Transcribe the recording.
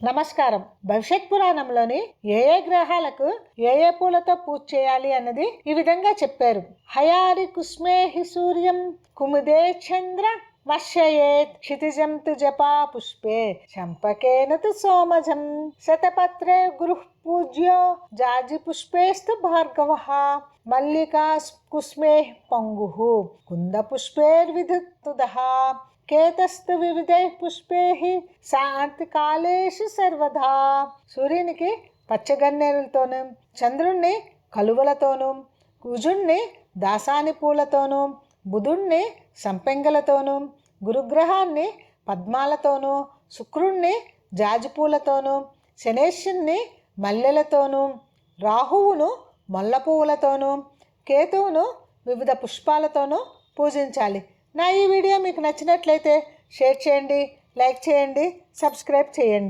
నమస్కారం. భవిష్యత్ పురాణంలోని ఏ గ్రహాలకు ఏ పూలతో పూజ చేయాలి అన్నది ఈ విధంగా చెప్పారు. హయారి కుస్మేహి సూర్యం కుముదే చంద్ర మర్షయేత్ క్షితిజం తు జపా పుష్పే చంపకేన తు సోమజం శతపత్రే గురు పూజ్యో జాజి పుష్పేస్తు భార్గవః మల్లికా కుస్మే పంగుః కుంద పుష్పేర్విధుతుదః కేతస్తు వివిధై పుష్పేః శాంతికాలేషు సర్వదా. సూర్యునికి పచ్చగన్నేరులతోనూ, చంద్రుణ్ణి కలువలతోనూ, కుజుణ్ణి దాసాని పూలతోనూ, బుధుణ్ణి సంపెంగలతోనూ, గురుగ్రహాన్ని పద్మాలతోనూ, శుక్రుణ్ణి జాజిపూలతోనూ, శనేశ్వరుణ్ణి మల్లెలతోనూ, రాహువును మొల్ల పువ్వులతోనూ, కేతువును వివిధ పుష్పాలతోనూ పూజించాలి. నా ఈ వీడియో మీకు నచ్చినట్లయితే షేర్ చేయండి, లైక్ చేయండి, సబ్స్క్రైబ్ చేయండి.